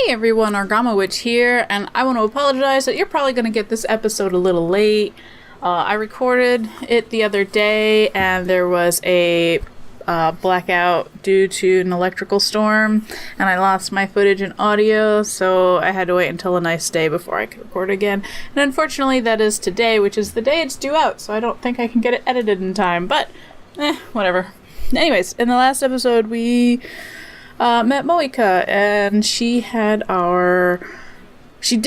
everyone, Argama Witch here, and I want to apologize that you're probably going to get this episode a little late. I recorded it the other day, and there was a blackout due to an electrical storm, and I lost my footage and audio, so I had to wait until a nice day before I could record again. And unfortunately, that is today, which is the day it's due out, so I don't think I can get it edited in time, but whatever. Anyways, in the last episode, we met Moika, and she did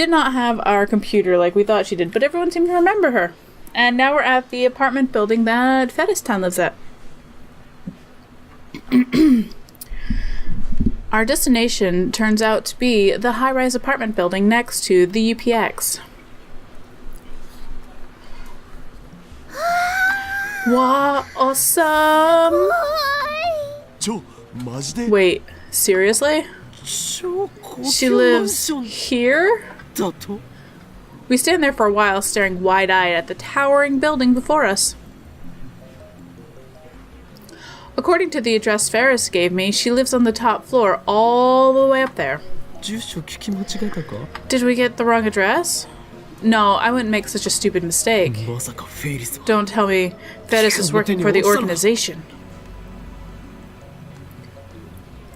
not have our computer like we thought she did, but everyone seemed to remember her. And now we're at the apartment building that Fetistan lives at. Our destination turns out to be the high-rise apartment building next to the UPX. Wow, awesome! Wait, seriously? She lives here? We stand there for a while, staring wide-eyed at the towering building before us. According to the address Ferris gave me, she lives on the top floor, all the way up there. Did we get the wrong address? No, I wouldn't make such a stupid mistake. Don't tell me Ferris is working for the organization.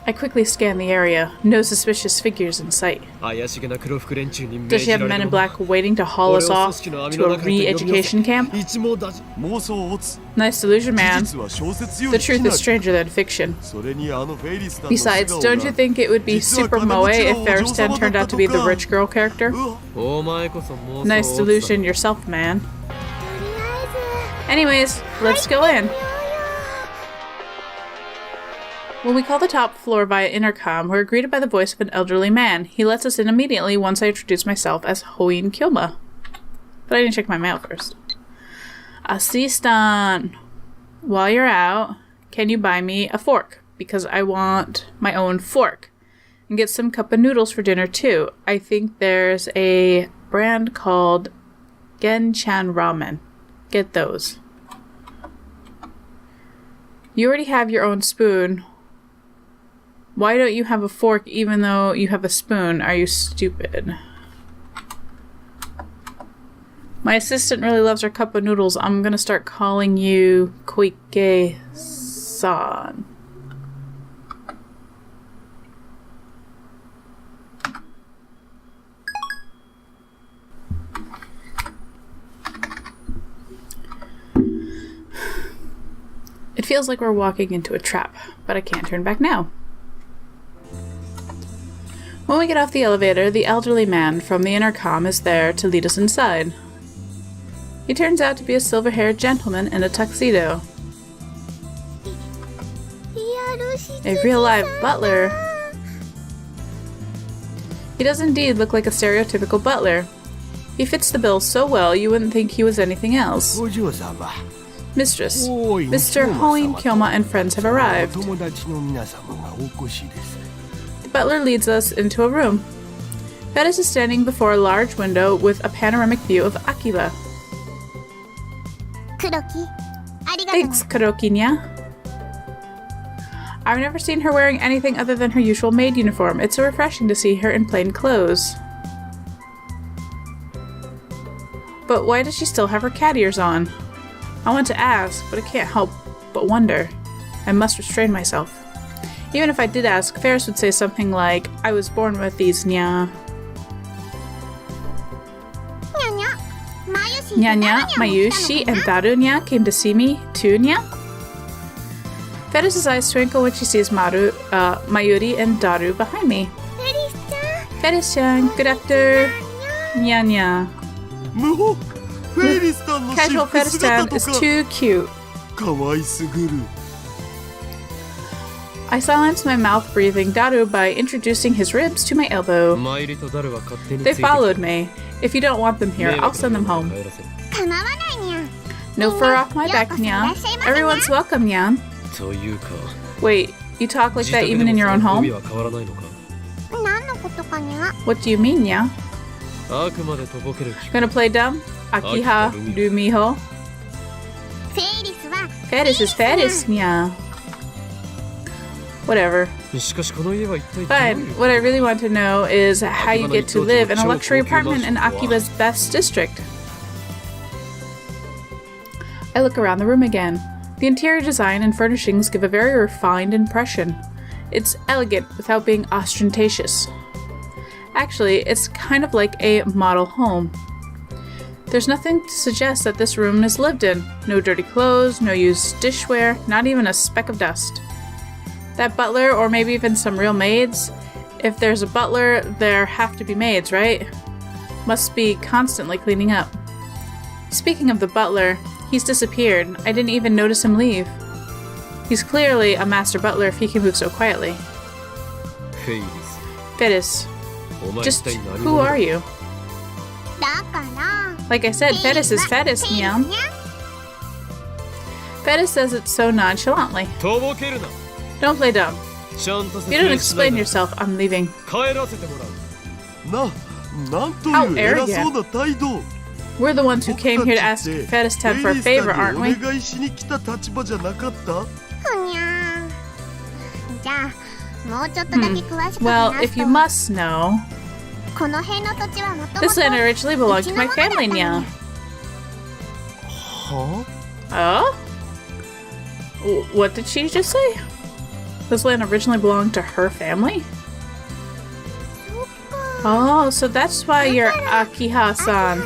I quickly scan the area. No suspicious figures in sight. Does she have men in black waiting to haul us off to a re-education camp? Nice delusion, man. The truth is stranger than fiction. Besides, don't you think it would be super moe if Feristan turned out to be the rich girl character? Nice delusion yourself, man. Anyways, let's go in. When we call the top floor via intercom, we're greeted by the voice of an elderly man. He lets us in immediately once I introduce myself as Hoin Kyoma. But I didn't check my mail first. Assistant! While you're out, can you buy me a fork? Because I want my own fork. And get some cup of noodles for dinner too. I think there's a brand called Genchan Ramen. Get those. You already have your own spoon. Why don't you have a fork even though you have a spoon? Are you stupid? My assistant really loves her cup of noodles. I'm gonna start calling you Koike-san. It feels like we're walking into a trap, but I can't turn back now. When we get off the elevator, the elderly man from the intercom is there to lead us inside. He turns out to be a silver-haired gentleman in a tuxedo. A real-life butler. He does indeed look like a stereotypical butler. He fits the bill so well you wouldn't think he was anything else. Mistress, Mr. Hoin Kyoma and friends have arrived. The butler leads us into a room. Fetis is standing before a large window with a panoramic view of Akiba. Thanks, Kuroki-nya. I've never seen her wearing anything other than her usual maid uniform. It's so refreshing to see her in plain clothes. But why does she still have her cat ears on? I want to ask, but I can't help but wonder. I must restrain myself. Even if I did ask, Ferris would say something like, I was born with these, nya. Nya, Mayushi, and Daru-nya came to see me, too, nya? Fetis' eyes twinkle when she sees Mayuri and Daru behind me. Fetis-chan, good after... Nya. Casual Fetistan is too cute. I silenced my mouth breathing Daru by introducing his ribs to my elbow. They followed me. If you don't want them here, I'll send them home. No fur off my back, nya. Everyone's welcome, nya. Wait, you talk like that even in your own home? What do you mean, nya? Gonna play dumb? Akiha, Rumiho. Fetis is Fetis, nya. Whatever. Fine, what I really want to know is how you get to live in a luxury apartment in Akiba's best district. I look around the room again. The interior design and furnishings give a very refined impression. It's elegant without being ostentatious. Actually, it's kind of like a model home. There's nothing to suggest that this room is lived in. No dirty clothes, no used dishware, not even a speck of dust. That butler, or maybe even some real maids? If there's a butler, there have to be maids, right? Must be constantly cleaning up. Speaking of the butler, he's disappeared. I didn't even notice him leave. He's clearly a master butler if he can move so quietly. Fedis. Just who are you? Like I said, Fedis is Fedis, Nyam. Fedis says it so nonchalantly. Don't play dumb. If you don't explain yourself, I'm leaving. How arrogant. We're the ones who came here to ask Fedis Ten for a favor, aren't we? Well, if you must know, this land originally belonged to my family, Nya. Oh? What did she just say? This land originally belonged to her family? Oh, so that's why you're Akiha-san.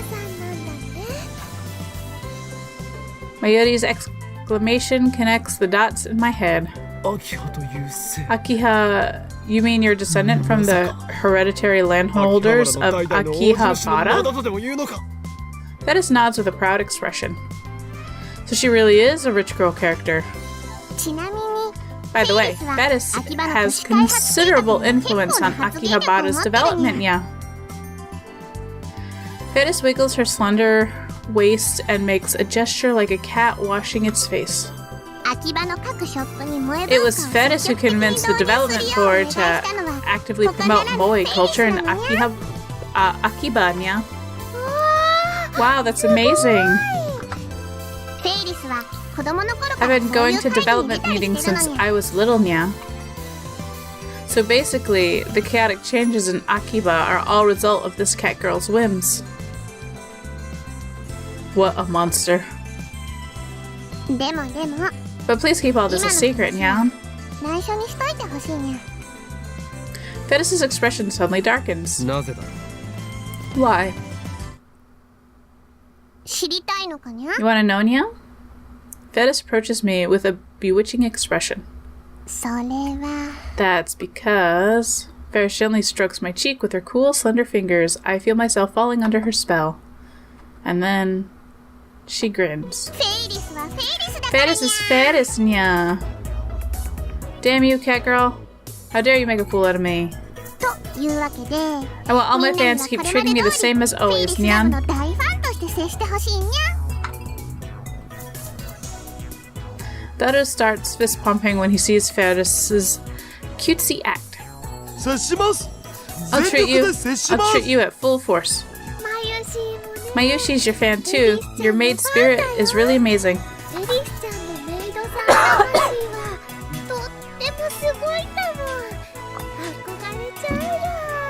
Mayuri's exclamation connects the dots in my head. Akiha, you mean your descendant from the hereditary landholders of Akihabara? Fedis nods with a proud expression. So she really is a rich girl character. By the way, Fedis has considerable influence on Akihabara's development, yeah. Fedis wiggles her slender waist and makes a gesture like a cat washing its face. It was Fedis who convinced the development board to actively promote moe culture in Akiba, Nya. Wow, that's amazing. I've been going to development meetings since I was little, Nya. So basically, the chaotic changes in Akiba are all result of this cat girl's whims. What a monster. But please keep all this a secret, Nya. Fedis' expression suddenly darkens. Why? You want to know, Nya? Fedis approaches me with a bewitching expression. That's because... Fedis gently strokes my cheek with her cool, slender fingers. I feel myself falling under her spell. And then... she grins. Fedis is Fedis, Nya. Damn you, cat girl. How dare you make a fool out of me. I want all my fans to keep treating me the same as always, Nyan. Daru starts fist pumping when he sees Fedis' cutesy act. I'll treat you at full force. Mayushi's your fan too. Your maid spirit is really amazing.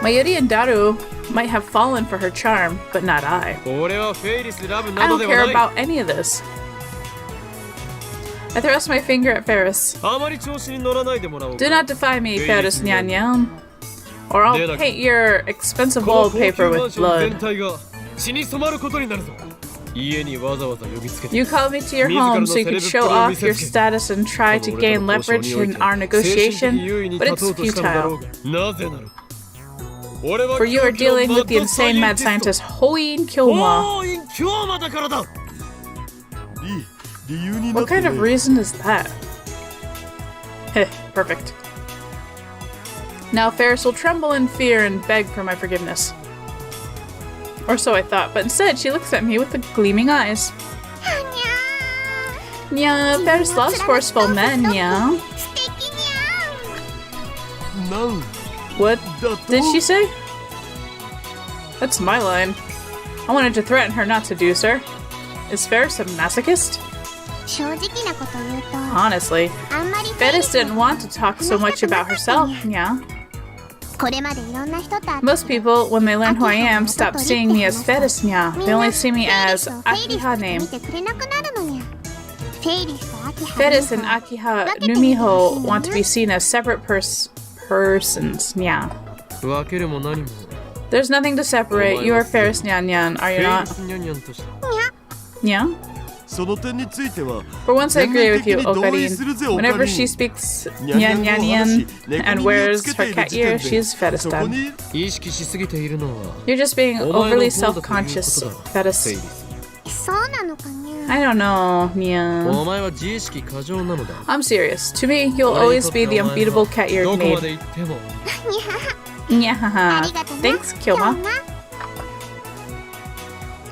Mayuri and Daru might have fallen for her charm, but not I. I don't care about any of this. I thrust my finger at Ferris. Do not defy me, Ferris Nyan Nyan, or I'll paint your expensive wallpaper with blood. You called me to your home so you could show off your status and try to gain leverage in our negotiation, but it's futile. For you are dealing with the insane mad scientist Hoin Kyoma. What kind of reason is that? Heh, perfect. Now Ferris will tremble in fear and beg for my forgiveness. Or so I thought, but instead she looks at me with the gleaming eyes. Nya, Ferris loves forceful men, Nya. What did she say? That's my line. I wanted to threaten her not to do, sir. Is Ferris a masochist? Honestly, Fettis didn't want to talk so much about herself, yeah. Most people, when they learn who I am, stop seeing me as Fettis, yeah. They only see me as Akiha name. Fettis and Akiha Numiho want to be seen as separate persons, yeah. There's nothing to separate. You are Ferris Nyan Nyan, are you not? Yeah? For once I agree with you, Okarin. Whenever she speaks Nyan Nyan Nyan and wears her cat ear, she is Fettis-tan. You're just being overly self-conscious, Fettis. I don't know, Mia. I'm serious. To me, you'll always be the unbeatable cat-eared maid. Yeah, thanks, Kyoma.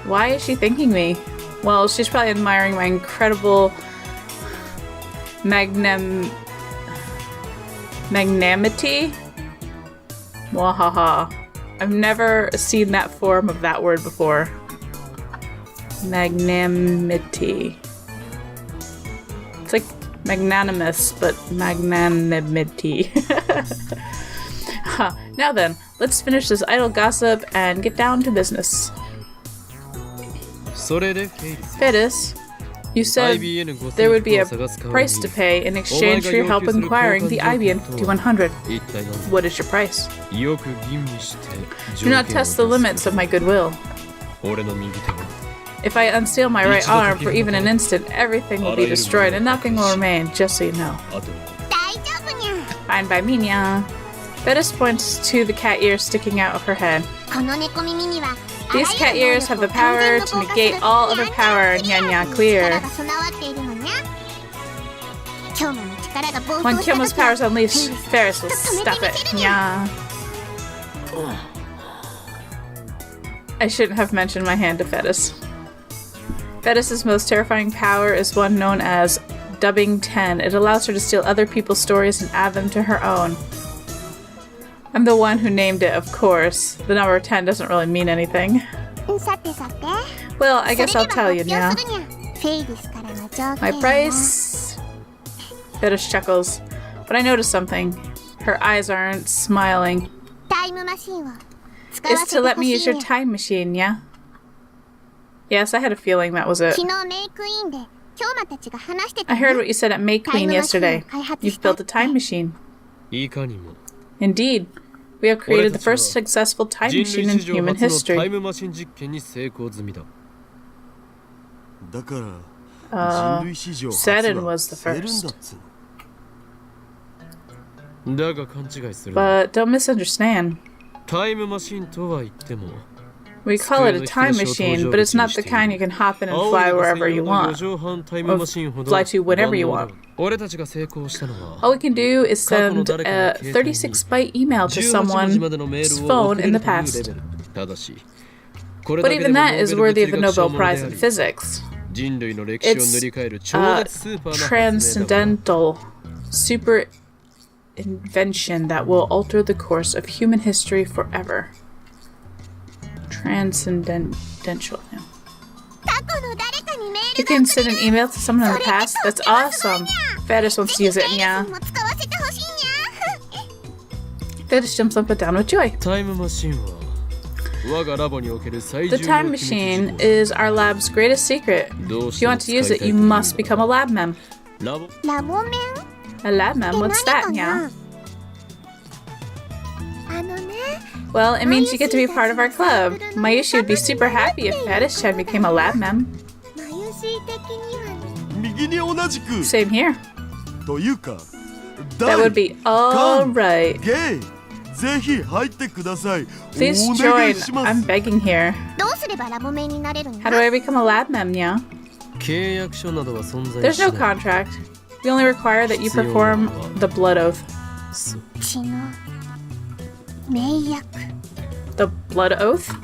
Why is she thanking me? Well, she's probably admiring my incredible magnanimity. Wahaha. I've never seen that form of that word before. Magnanimity. It's like magnanimous, but magnanimity. Now then, let's finish this idle gossip and get down to business. Fettis, you said there would be a price to pay in exchange for your help inquiring the IBN 5100. What is your price? Do not test the limits of my goodwill. If I unseal my right arm for even an instant, everything will be destroyed and nothing will remain, just so you know. Fine by me, nya. Fettis points to the cat ears sticking out of her head. These cat ears have the power to negate all other power, nya clear. When Kyoma's power is unleashed, Ferris will stop it, nya. I shouldn't have mentioned my hand to Fettis. Fettis' most terrifying power is one known as Dubbing 10. It allows her to steal other people's stories and add them to her own. I'm the one who named it, of course. The number 10 doesn't really mean anything. Well, I guess I'll tell you now. My price... Fettis chuckles. But I noticed something. Her eyes aren't smiling. Is to let me use your time machine, yeah? Yes, I had a feeling that was it. I heard what you said at May Queen yesterday. You've built a time machine. Indeed. We have created the first successful time machine in human history. Seddon was the first. But don't misunderstand. We call it a time machine, but it's not the kind you can hop in and fly wherever you want. Or fly to whenever you want. All we can do is send a 36-byte email to someone's phone in the past. But even that is worthy of the Nobel Prize in Physics. It's transcendental, super invention that will alter the course of human history forever. Transcendental. Yeah. You can send an email to someone in the past? That's awesome. Fettis wants to use it, yeah. Fettis jumps up and down with joy. The time machine is our lab's greatest secret. If you want to use it, you must become a lab mem. A lab mem? What's that, yeah? Well, it means you get to be part of our club. Mayushi would be super happy if Fettis-chan became a lab mem. Same here. That would be alright. Please join. I'm begging here. How do I become a lab mem, yeah? There's no contract. We only require that you perform the blood oath. The blood oath?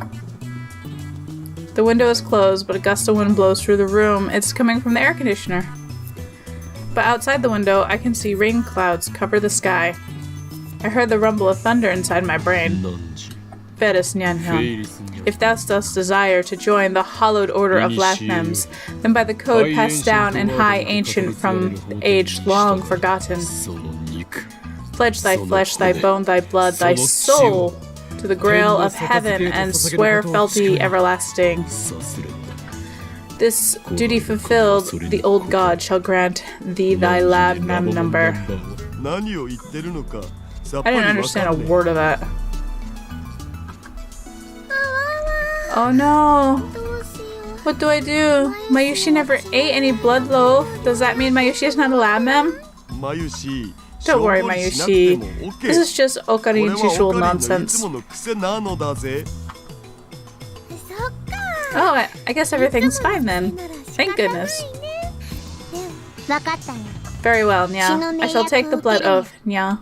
The window is closed, but a gust of wind blows through the room. It's coming from the air conditioner. But outside the window, I can see rain clouds cover the sky. I heard the rumble of thunder inside my brain. Fettis Nyan Nyan. if thou dost desire to join the hallowed order of Lathnems, then by the code passed down in high ancient from age long forgotten, pledge thy flesh, thy bone, thy blood, thy soul to the grail of heaven, and swear fealty everlasting. This duty fulfilled, the old god shall grant thee thy Labnam number. I didn't understand a word of that. Oh no! What do I do? Mayushi never ate any blood loaf. Does that mean Mayushi is not a Labnam? Don't worry, Mayushi. This is just Okarin's usual nonsense. Oh, I guess everything's fine then. Thank goodness. Very well, Nya. I shall take the blood oath, Nya.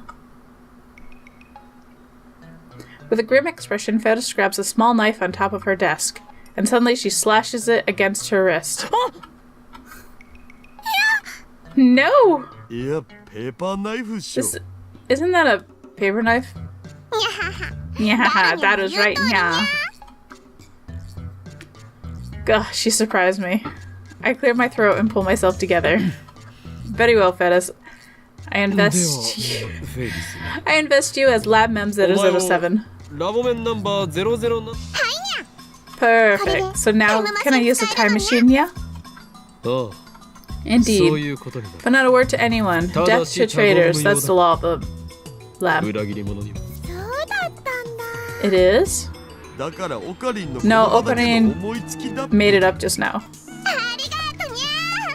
With a grim expression, Fetus grabs a small knife on top of her desk, and suddenly she slashes it against her wrist. No! Isn't that a paper knife? Yeah, that was right, Nya. Gosh, she surprised me. I clear my throat and pull myself together. Very well, Fetus. I invest you as Lab Mem 007. Perfect. So now, can I use the time machine, yeah? Indeed. But not a word to anyone. Death to traitors. That's the law of the lab. It is? No, Okarin made it up just now.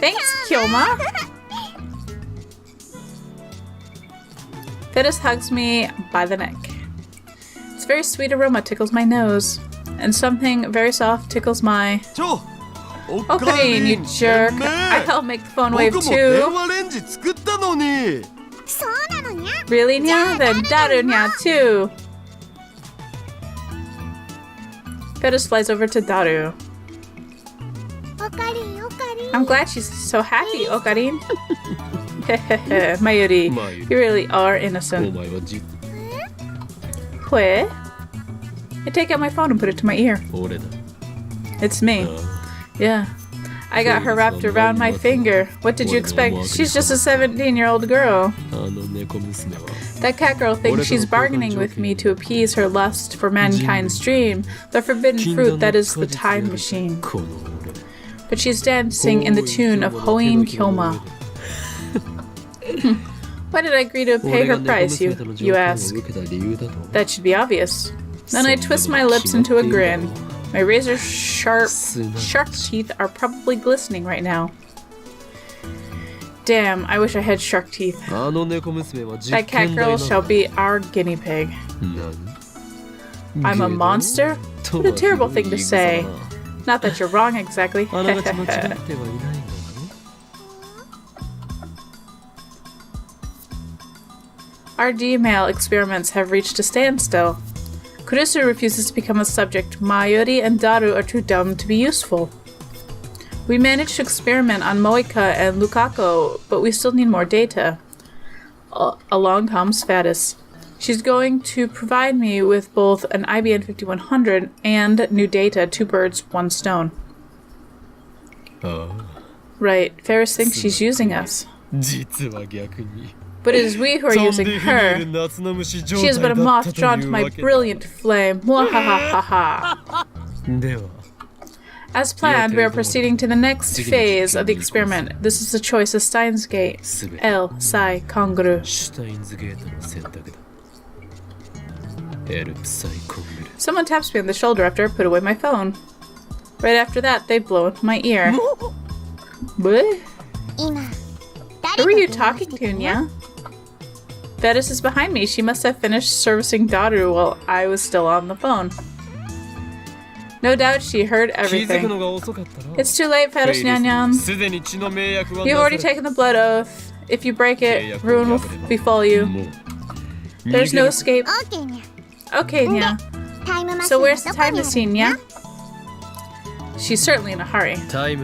Thanks, Kyoma. Fetus hugs me by the neck. Its very sweet aroma tickles my nose, and something very soft tickles my... Okarin, you jerk! I helped make the phone wave too! Really, Nya? Then Daru Nya too! Fetus flies over to Daru. I'm glad she's so happy, Okarin. Hehehe, Mayuri, you really are innocent. Hue? I take out my phone and put it to my ear. It's me. Yeah. I got her wrapped around my finger. What did you expect? She's just a 17-year-old girl. That cat girl thinks she's bargaining with me to appease her lust for mankind's dream, the forbidden fruit that is the time machine. But she's dancing in the tune of Hoin Kyoma. Why did I agree to pay her price, you ask? That should be obvious. Then I twist my lips into a grin. My razor-sharp shark teeth are probably glistening right now. Damn, I wish I had shark teeth. That cat girl shall be our guinea pig. I'm a monster? What a terrible thing to say. Not that you're wrong exactly. Our D-mail experiments have reached a standstill. Kurisu refuses to become a subject. Mayuri and Daru are too dumb to be useful. We managed to experiment on Moika and Lukako, but we still need more data. Along comes Fatis. She's going to provide me with both an IBN 5100 and new data, 2 birds, 1 stone. Right, Ferris thinks she's using us. But it is we who are using her. She has been a moth drawn to my brilliant flame. Mwahahaha. As planned, we are proceeding to the next phase of the experiment. This is the choice of Steinsl Gate. L. Psi. Kongru. Someone taps me on the shoulder after I put away my phone. Right after that, they blow into my ear. What? Who are you talking to, Nya? Fetus is behind me. She must have finished servicing Daru while I was still on the phone. No doubt she heard everything. It's too late, Fetus Nyan. You've already taken the blood oath. If you break it, ruin will befall you. There's no escape. Okay, Nya. So where's the time machine, Nya? She's certainly in a hurry. Time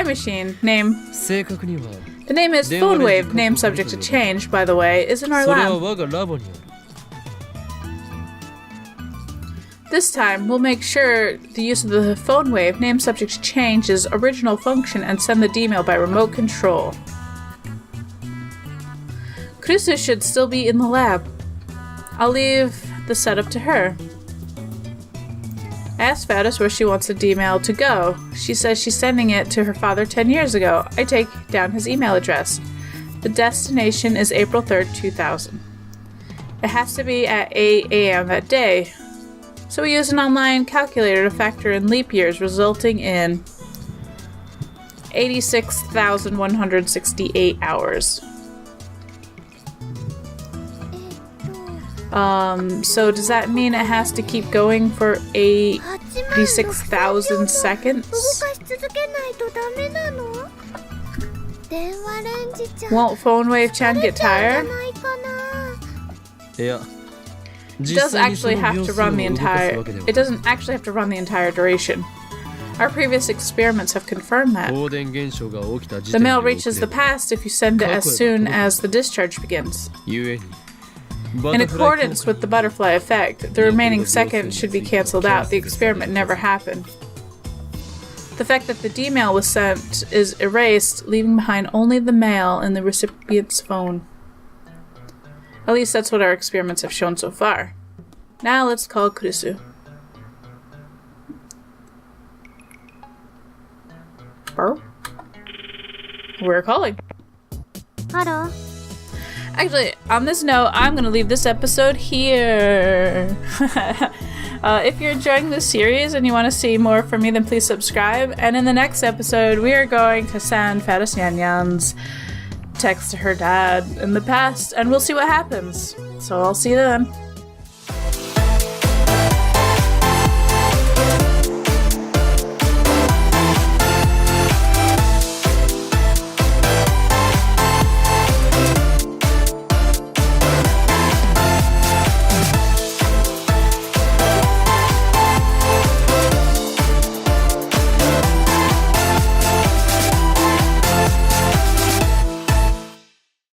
machine. Name. The name is Phone Wave, name subject to change, by the way, is in our lab. This time, we'll make sure the use of the phone wave name subject changes original function and send the D-mail by remote control. Kurusu should still be in the lab. I'll leave the setup to her. I asked Fatis where she wants the D-mail to go. She says she's sending it to her father 10 years ago. I take down his email address. The destination is April 3rd, 2000. It has to be at 8 a.m. that day. So we use an online calculator to factor in leap years, resulting in 86,168 hours. So does that mean it has to keep going for 86,000 seconds? Won't Phone Wave Chan get tired? It doesn't actually have to run the entire duration. Our previous experiments have confirmed that. The mail reaches the past if you send it as soon as the discharge begins. In accordance with the butterfly effect, the remaining seconds should be cancelled out. The experiment never happened. The fact that the D-mail was sent is erased, leaving behind only the mail in the recipient's phone. At least that's what our experiments have shown so far. Now let's call Kurusu. Burr? We're calling. Hello. Actually, on this note, I'm going to leave this episode here. If you're enjoying this series and you want to see more from me, then please subscribe. And in the next episode, we are going to send Fatis Nyanyan's text to her dad in the past, and we'll see what happens. So I'll see you then.